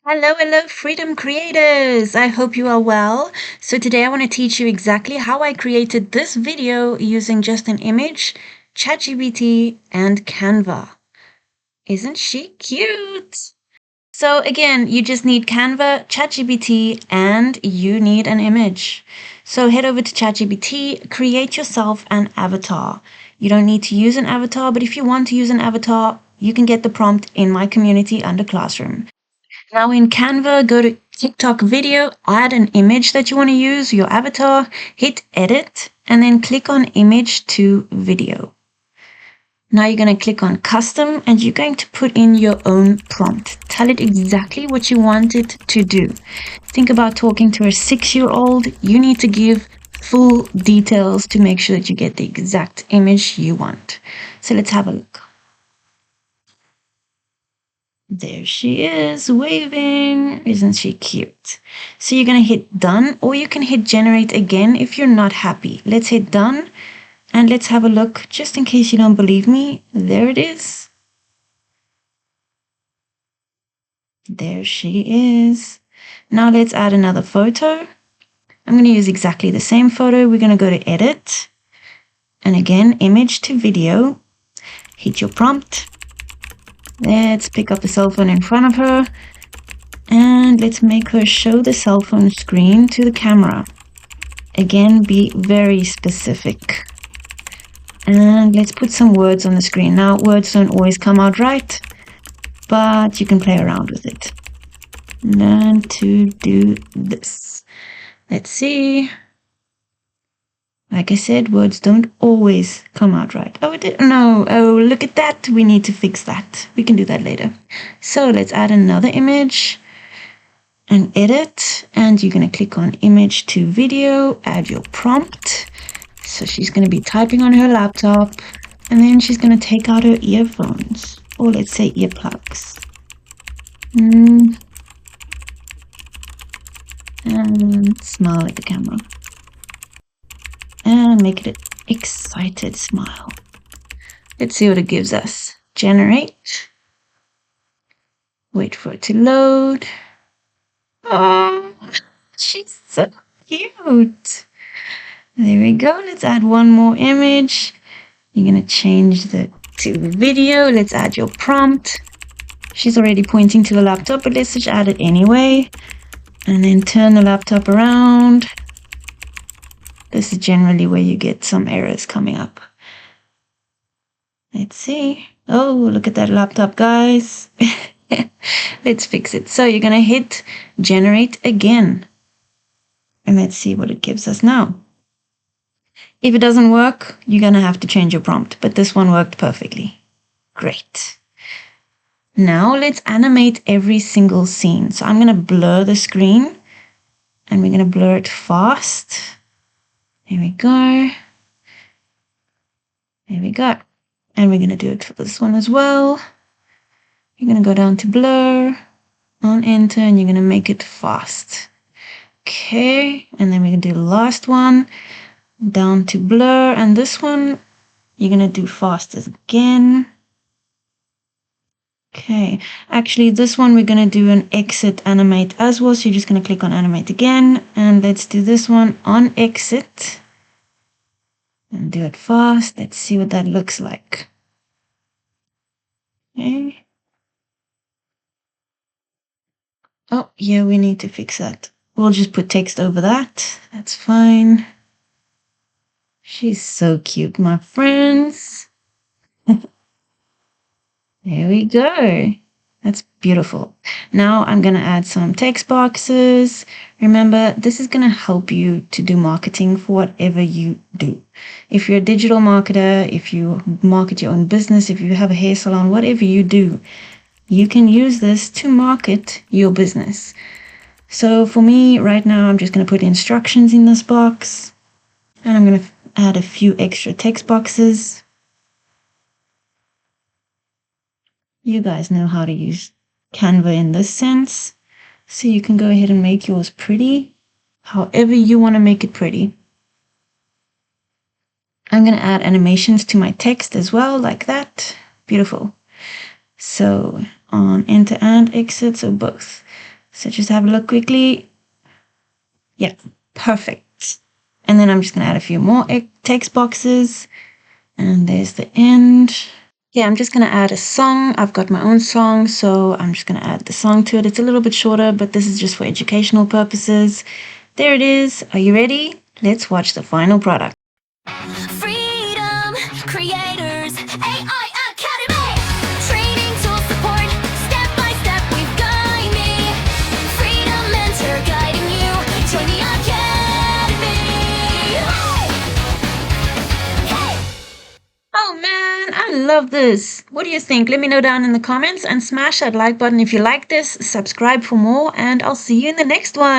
Hello, freedom creators! I hope you are well. So today I want to teach you exactly how I created this video using just an image, ChatGPT, and Canva. Isn't she cute? So again, you just need Canva, ChatGPT, and you need an image. So head over to ChatGPT, create yourself an avatar. You don't need to use an avatar, but if you want to use an avatar, you can get the prompt in my community under Classroom. Now in Canva, go to TikTok video, add an image that you want to use, your avatar, hit edit, and then click on image to video. Now you're going to click on custom and you're going to put in your own prompt. Tell it exactly what you want it to do. Think about talking to a 6-year-old. You need to give full details to make sure that you get the exact image you want. So let's have a look. There she is, waving. Isn't she cute? So you're going to hit done, or you can hit generate again if you're not happy. Let's hit done, and let's have a look, just in case you don't believe me. There it is. There she is. Now let's add another photo. I'm going to use exactly the same photo. We're going to go to edit, and again, image to video. Hit your prompt. Let's pick up the cell phone in front of her and let's make her show the cell phone screen to the camera. Again, be very specific. And let's put some words on the screen. Now, words don't always come out right, but you can play around with it. Learn to do this. Let's see. Like I said, words don't always come out right. Oh, it did. No. Oh, look at that. We need to fix that. We can do that later. So let's add another image and edit. And you're going to click on image to video, add your prompt. So she's going to be typing on her laptop. And then she's going to take out her earphones. Or let's say earplugs. And smile at the camera. And make it an excited smile. Let's see what it gives us. Generate. Wait for it to load. Oh, she's so cute. There we go. Let's add one more image. You're going to change the to video. Let's add your prompt. She's already pointing to the laptop, but let's just add it anyway. And then turn the laptop around. This is generally where you get some errors coming up. Let's see. Oh, look at that laptop, guys. Let's fix it. So you're going to hit generate again. And let's see what it gives us now. If it doesn't work, you're going to have to change your prompt. But this one worked perfectly. Great. Now let's animate every single scene. So I'm going to blur the screen. And we're going to blur it fast. There we go. There we go. And we're going to do it for this one as well. You're going to go down to blur, on enter, and you're going to make it fast. Okay. And then we're going to do the last one, down to blur. And this one, you're going to do fast again. Okay. Actually, this one, we're going to do an exit animate as well. So you're just going to click on animate again. And let's do this one on exit. And do it fast. Let's see what that looks like. Okay. Oh, yeah, we need to fix that. We'll just put text over that. That's fine. She's so cute, my friends. There we go. That's beautiful. Now I'm going to add some text boxes. Remember, this is going to help you to do marketing for whatever you do. If you're a digital marketer, if you market your own business, if you have a hair salon, whatever you do, you can use this to market your business. So for me right now, I'm just going to put instructions in this box. And I'm going to add a few extra text boxes. You guys know how to use Canva in this sense. So you can go ahead and make yours pretty, however you want to make it pretty. I'm going to add animations to my text as well, like that. Beautiful. So on enter and exit, so both. So just have a look quickly. Yeah, perfect. And then I'm just going to add a few more text boxes. And there's the end. Yeah, I'm just going to add a song. I've got my own song, so I'm just going to add the song to it. It's a little bit shorter, but this is just for educational purposes. There it is. Are you ready? Let's watch the final product. Freedom Creators AI Academy. Training tool support, step by step we've guiding. Freedom mentor guiding you. Join the academy. Hey! Oh man, I love this. What do you think? Let me know down in the comments and smash that like button if you like this. Subscribe for more, and I'll see you in the next one.